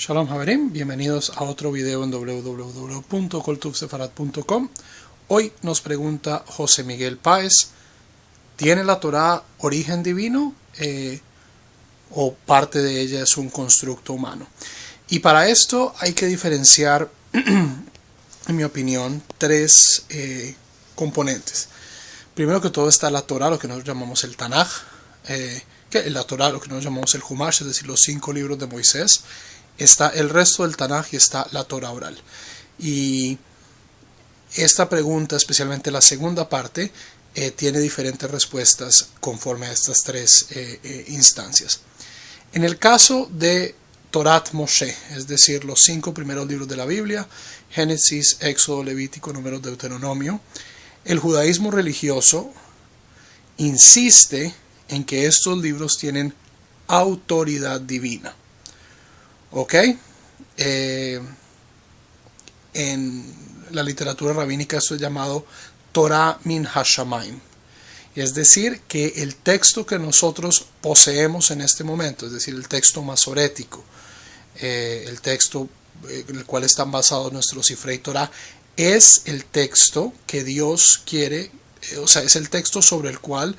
Shalom Haverim, bienvenidos a otro video en www.coltufsefarad.com. Hoy nos pregunta José Miguel Páez, ¿tiene la Torá origen divino o parte de ella es un constructo humano? Y para esto hay que diferenciar, en mi opinión, tres componentes. Primero que todo está la Torá, lo que nosotros llamamos el Tanaj, que la Torá, lo que nosotros llamamos el Humash, es decir, los 5 libros de Moisés. Está el resto del Tanaj y está la Torá oral. Y esta pregunta, especialmente la segunda parte, tiene diferentes respuestas conforme a estas tres instancias. En el caso de Torat Moshe, es decir, los 5 primeros libros de la Biblia, Génesis, Éxodo, Levítico, Números, Deuteronomio, el judaísmo religioso insiste en que estos libros tienen autoridad divina. ¿Ok? En la literatura rabínica esto es llamado Torah min Hashamayim. Es decir, que el texto que nosotros poseemos en este momento, es decir, el texto masorético, el texto en el cual están basados nuestros Sifrei Torah, es el texto que Dios quiere, o sea, es el texto sobre el cual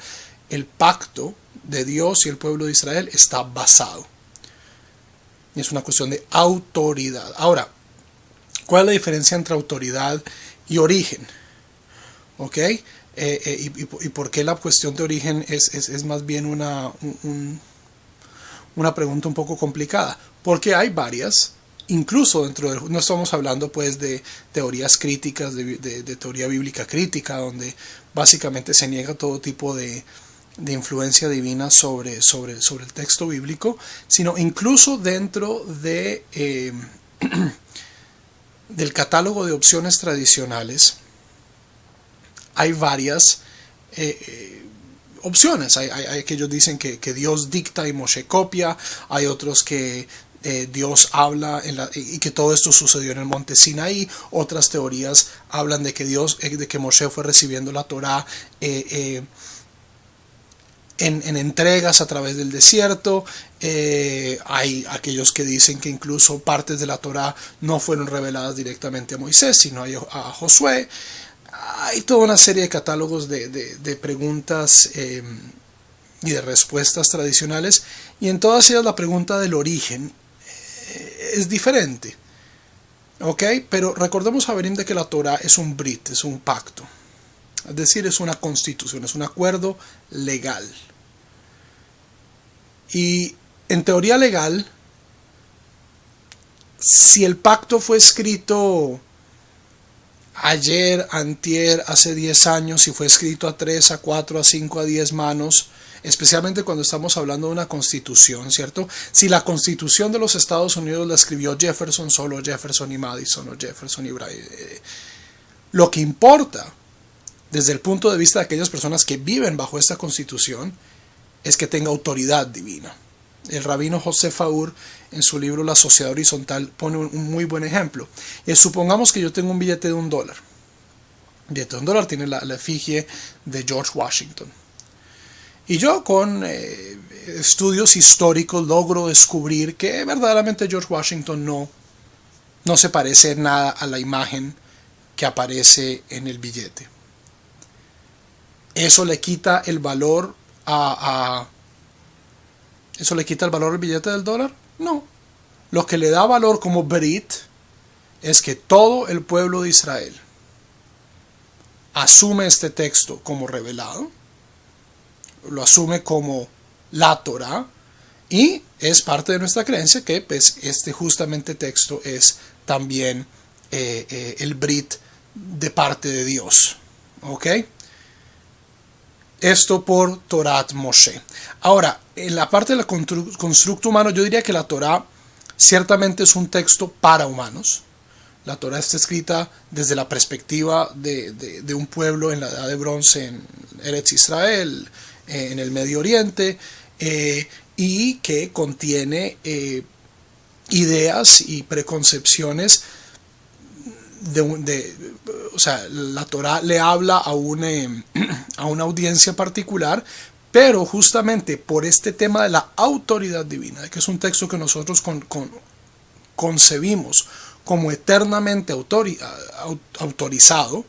el pacto de Dios y el pueblo de Israel está basado. Y es una cuestión de autoridad. Ahora, ¿cuál es la diferencia entre autoridad y origen? ¿Ok? Y por qué la cuestión de origen es más bien una pregunta un poco complicada. Porque hay varias, incluso dentro del... No estamos hablando pues de teorías críticas, de teoría bíblica crítica, donde básicamente se niega todo tipo de influencia divina sobre el texto bíblico, sino incluso dentro de del catálogo de opciones tradicionales hay varias opciones. Hay aquellos que dicen que Dios dicta y Moshe copia, hay otros que Dios habla y que todo esto sucedió en el monte Sinaí. Otras teorías hablan de que Moshe fue recibiendo la Torá en entregas a través del desierto. Hay aquellos que dicen que incluso partes de la Torá no fueron reveladas directamente a Moisés, sino a Josué. Hay toda una serie de catálogos de preguntas y de respuestas tradicionales, y en todas ellas la pregunta del origen es diferente. ¿Ok? Pero recordemos, Haverim, de que la Torá es un brit, es un pacto. Es decir, es una constitución, es un acuerdo legal. Y en teoría legal, si el pacto fue escrito ayer, antier, hace 10 años, si fue escrito a 3, a 4, a 5, a 10 manos, especialmente cuando estamos hablando de una constitución, ¿cierto? Si la constitución de los Estados Unidos la escribió Jefferson, solo Jefferson y Madison, o Jefferson y Bryant, lo que importa desde el punto de vista de aquellas personas que viven bajo esta constitución es que tenga autoridad divina. El rabino José Faur, en su libro La Sociedad Horizontal, pone un muy buen ejemplo. Supongamos que yo tengo un billete de $1. El billete de $1 tiene la efigie de George Washington. Y yo con estudios históricos logro descubrir que verdaderamente George Washington no se parece en nada a la imagen que aparece en el billete. ¿Eso le quita el valor ¿Eso le quita el valor al billete del $1? No. Lo que le da valor como Berit es que todo el pueblo de Israel asume este texto como revelado, lo asume como la Torá, y es parte de nuestra creencia que pues, este justamente texto es también el Brit de parte de Dios. ¿Ok? Esto por Torat Moshe. Ahora, en la parte del constructo humano, yo diría que la Torá ciertamente es un texto para humanos. La Torá está escrita desde la perspectiva de un pueblo en la Edad de Bronce, en Eretz Israel, en el Medio Oriente, y que contiene ideas y preconcepciones o sea, la Torá le habla a una audiencia particular, pero justamente por este tema de la autoridad divina, que es un texto que nosotros concebimos como eternamente autorizado,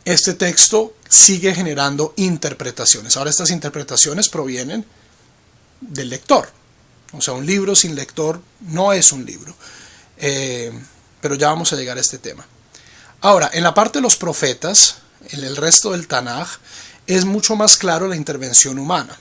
este texto sigue generando interpretaciones. Ahora estas interpretaciones provienen del lector. O sea, un libro sin lector no es un libro. Pero ya vamos a llegar a este tema. Ahora, en la parte de los profetas, en el resto del Tanaj, es mucho más claro la intervención humana.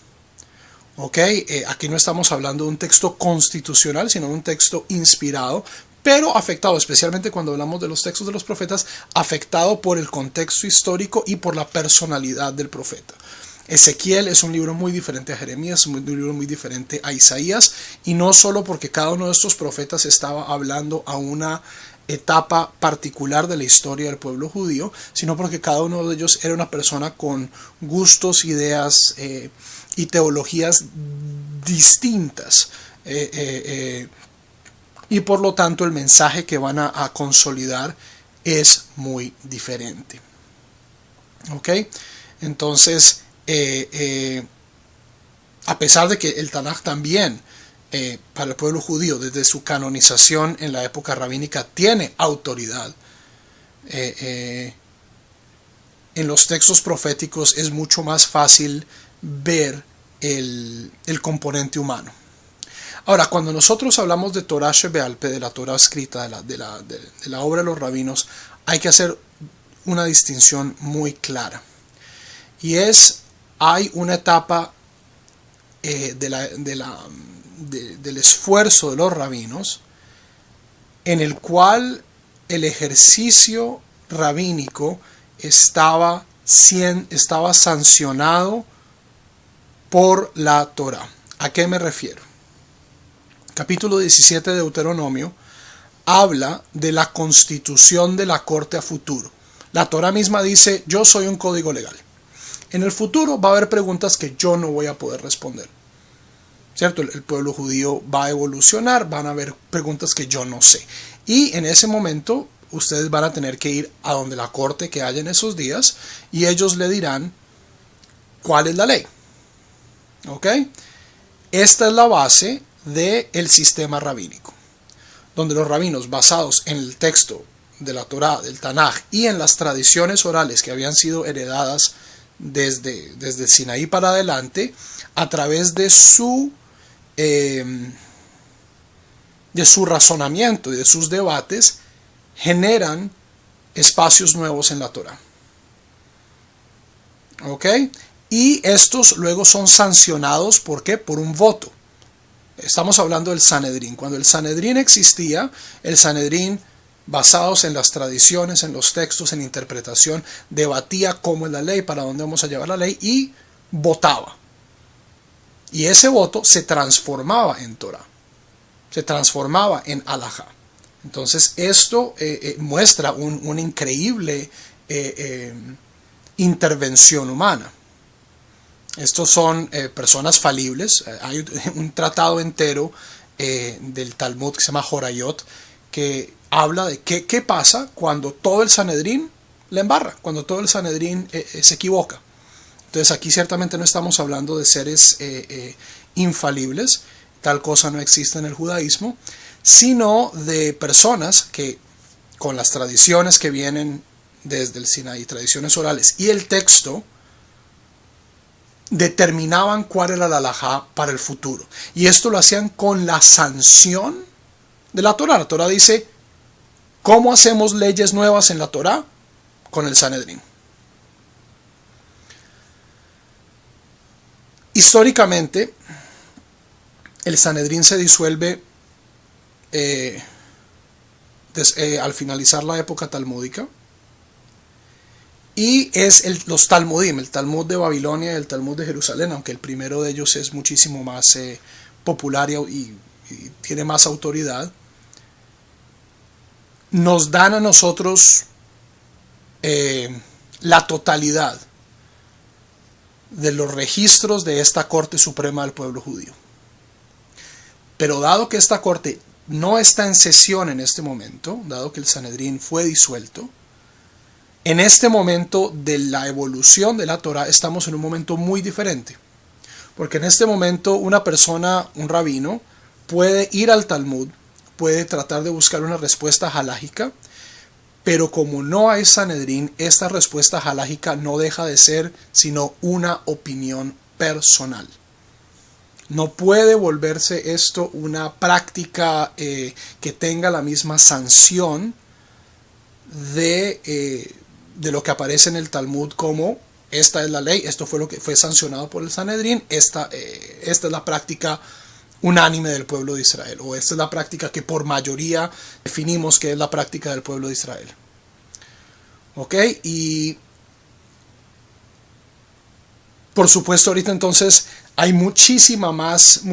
Aquí no estamos hablando de un texto constitucional, sino de un texto inspirado, pero afectado, especialmente cuando hablamos de los textos de los profetas, afectado por el contexto histórico y por la personalidad del profeta. Ezequiel es un libro muy diferente a Jeremías, un libro muy diferente a Isaías, y no solo porque cada uno de estos profetas estaba hablando a una etapa particular de la historia del pueblo judío, sino porque cada uno de ellos era una persona con gustos, ideas y teologías distintas. Y por lo tanto el mensaje que van a consolidar es muy diferente. Entonces, a pesar de que el Tanaj también, para el pueblo judío, desde su canonización en la época rabínica, tiene autoridad, en los textos proféticos es mucho más fácil ver el componente humano. Ahora, cuando nosotros hablamos de Torah Shebe'al Pe, de la Torah escrita, de la obra de los rabinos, hay que hacer una distinción muy clara. Y hay una etapa del esfuerzo de los rabinos en el cual el ejercicio rabínico estaba sancionado por la Torah. ¿A qué me refiero? Capítulo 17 de Deuteronomio habla de la constitución de la corte a futuro. La Torah misma dice: yo soy un código legal. En el futuro va a haber preguntas que yo no voy a poder responder. ¿Cierto? El pueblo judío va a evolucionar, van a haber preguntas que yo no sé. Y en ese momento ustedes van a tener que ir a donde la corte que haya en esos días y ellos le dirán cuál es la ley. Esta es la base del sistema rabínico, donde los rabinos, basados en el texto de la Torá, del Tanaj, y en las tradiciones orales que habían sido heredadas desde Sinaí para adelante, a través de su razonamiento y de sus debates, generan espacios nuevos en la Torá. Y estos luego son sancionados, ¿por qué? Por un voto. Estamos hablando del Sanedrín. Cuando el Sanedrín existía, el Sanedrín, basados en las tradiciones, en los textos, en interpretación, debatía cómo es la ley, para dónde vamos a llevar la ley, y votaba. Y ese voto se transformaba en Torah, se transformaba en Halajá. Entonces esto muestra una increíble intervención humana. Estos son personas falibles. Hay un tratado entero del Talmud que se llama Horayot, que habla de qué pasa cuando todo el Sanedrín le embarra, cuando todo el Sanedrín se equivoca. Entonces aquí ciertamente no estamos hablando de seres infalibles, tal cosa no existe en el judaísmo, sino de personas que, con las tradiciones que vienen desde el Sinaí, tradiciones orales y el texto, determinaban cuál era la halajá para el futuro. Y esto lo hacían con la sanción de la Torá. La Torá dice: ¿cómo hacemos leyes nuevas en la Torá? Con el Sanedrín. Históricamente, el Sanedrín se disuelve al finalizar la época talmúdica. Y es los Talmudim, el Talmud de Babilonia y el Talmud de Jerusalén, aunque el primero de ellos es muchísimo más popular y tiene más autoridad, nos dan a nosotros la totalidad de los registros de esta Corte Suprema del pueblo judío. Pero dado que esta Corte no está en sesión en este momento, dado que el Sanedrín fue disuelto, en este momento de la evolución de la Torá estamos en un momento muy diferente, Porque en este momento una persona, un rabino, puede ir al Talmud, puede tratar de buscar una respuesta halágica, pero como no hay Sanedrín, esta respuesta halágica no deja de ser sino una opinión personal. No puede volverse esto una práctica que tenga la misma sanción de lo que aparece en el Talmud como esta es la ley, esto fue lo que fue sancionado por el Sanedrín, esta es la práctica unánime del pueblo de Israel, o esta es la práctica que por mayoría definimos que es la práctica del pueblo de Israel. ¿Ok? Y por supuesto ahorita entonces hay muchísimo más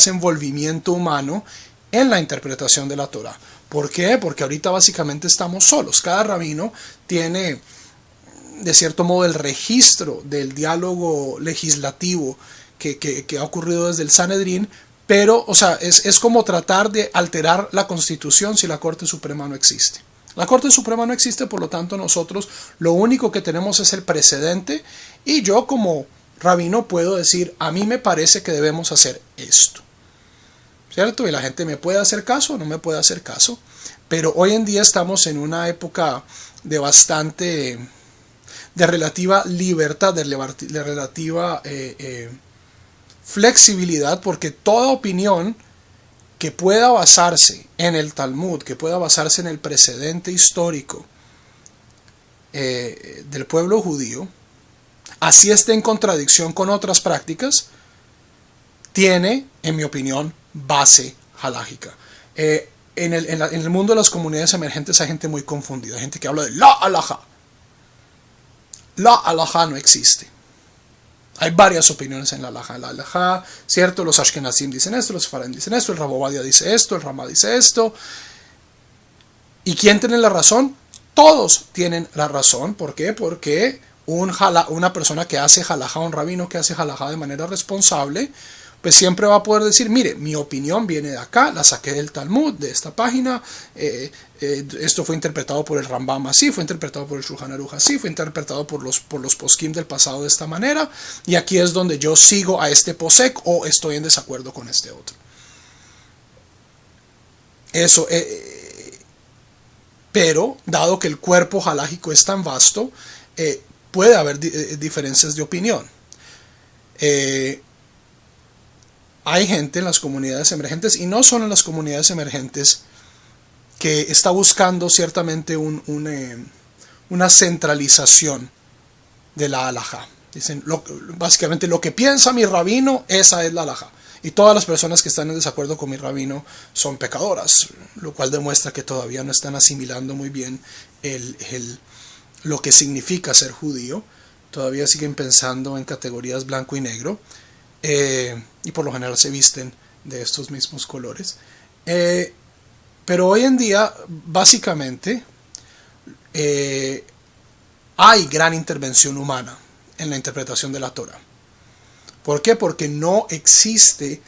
envolvimiento humano en la interpretación de la Torá. ¿Por qué? Porque ahorita básicamente estamos solos. Cada rabino tiene de cierto modo el registro del diálogo legislativo que ha ocurrido desde el Sanedrín, pero o sea, es como tratar de alterar la Constitución si la Corte Suprema no existe. La Corte Suprema no existe, por lo tanto nosotros lo único que tenemos es el precedente y yo como rabino puedo decir, a mí me parece que debemos hacer esto, ¿cierto? Y la gente me puede hacer caso o no me puede hacer caso, pero hoy en día estamos en una época de bastante, de relativa libertad, de relativa flexibilidad, porque toda opinión que pueda basarse en el Talmud, que pueda basarse en el precedente histórico del pueblo judío, así esté en contradicción con otras prácticas, tiene, en mi opinión, base halágica. En el mundo de las comunidades emergentes hay gente muy confundida, hay gente que habla de la halajá. La halajá no existe. Hay varias opiniones en la halajá. La halajá, ¿cierto? Los ashkenazim dicen esto, los sefaradín dicen esto, el Rab Ovadia dice esto, el Ramá dice esto. ¿Y quién tiene la razón? Todos tienen la razón. ¿Por qué? Porque una persona que hace halajá, un rabino que hace halajá de manera responsable, pues siempre va a poder decir, mire, mi opinión viene de acá, la saqué del Talmud, de esta página, esto fue interpretado por el Rambam así, fue interpretado por el Shulchan Aruch así, fue interpretado por los poskim del pasado de esta manera, y aquí es donde yo sigo a este posek o estoy en desacuerdo con este otro. Eso, pero dado que el cuerpo halágico es tan vasto, puede haber diferencias de opinión. Hay gente en las comunidades emergentes, y no solo en las comunidades emergentes, que está buscando ciertamente una centralización de la halajá. Dicen, básicamente lo que piensa mi rabino, esa es la halajá. Y todas las personas que están en desacuerdo con mi rabino son pecadoras, lo cual demuestra que todavía no están asimilando muy bien lo que significa ser judío. Todavía siguen pensando en categorías blanco y negro. Y por lo general se visten de estos mismos colores. Pero hoy en día, básicamente, hay gran intervención humana en la interpretación de la Torá. ¿Por qué? Porque no existe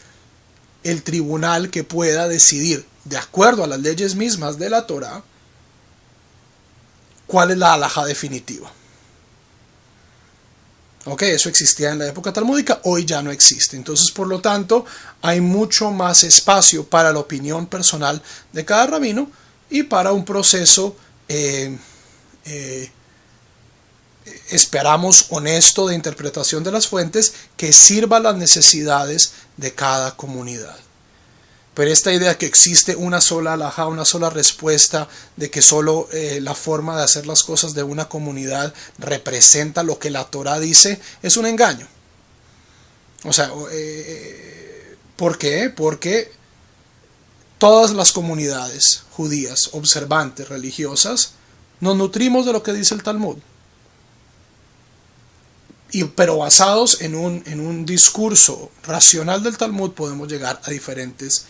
el tribunal que pueda decidir, de acuerdo a las leyes mismas de la Torá, cuál es la halajá definitiva. Ok, eso existía en la época talmúdica, hoy ya no existe. Entonces, por lo tanto, hay mucho más espacio para la opinión personal de cada rabino y para un proceso, esperamos, honesto de interpretación de las fuentes que sirva a las necesidades de cada comunidad. Pero esta idea que existe una sola halajá, una sola respuesta, de que solo la forma de hacer las cosas de una comunidad representa lo que la Torá dice, es un engaño. O sea, ¿por qué? Porque todas las comunidades judías, observantes, religiosas, nos nutrimos de lo que dice el Talmud. Pero basados en un discurso racional del Talmud podemos llegar a diferentes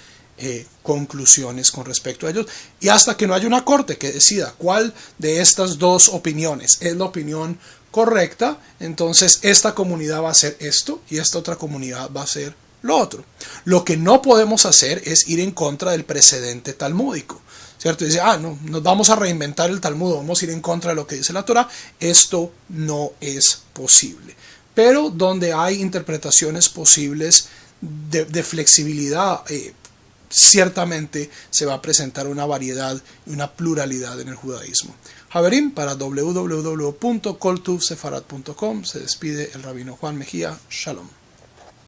conclusiones con respecto a ellos, y hasta que no haya una corte que decida cuál de estas dos opiniones es la opinión correcta, entonces esta comunidad va a hacer esto y esta otra comunidad va a hacer lo otro. Lo que no podemos hacer es ir en contra del precedente talmúdico, ¿cierto? Dice, no, nos vamos a reinventar el Talmud, vamos a ir en contra de lo que dice la Torá. Esto no es posible. pero donde hay interpretaciones posibles de flexibilidad, ciertamente se va a presentar una variedad y una pluralidad en el judaísmo. Javerim, para www.koltuvsefarad.com se despide el rabino Juan Mejía. Shalom.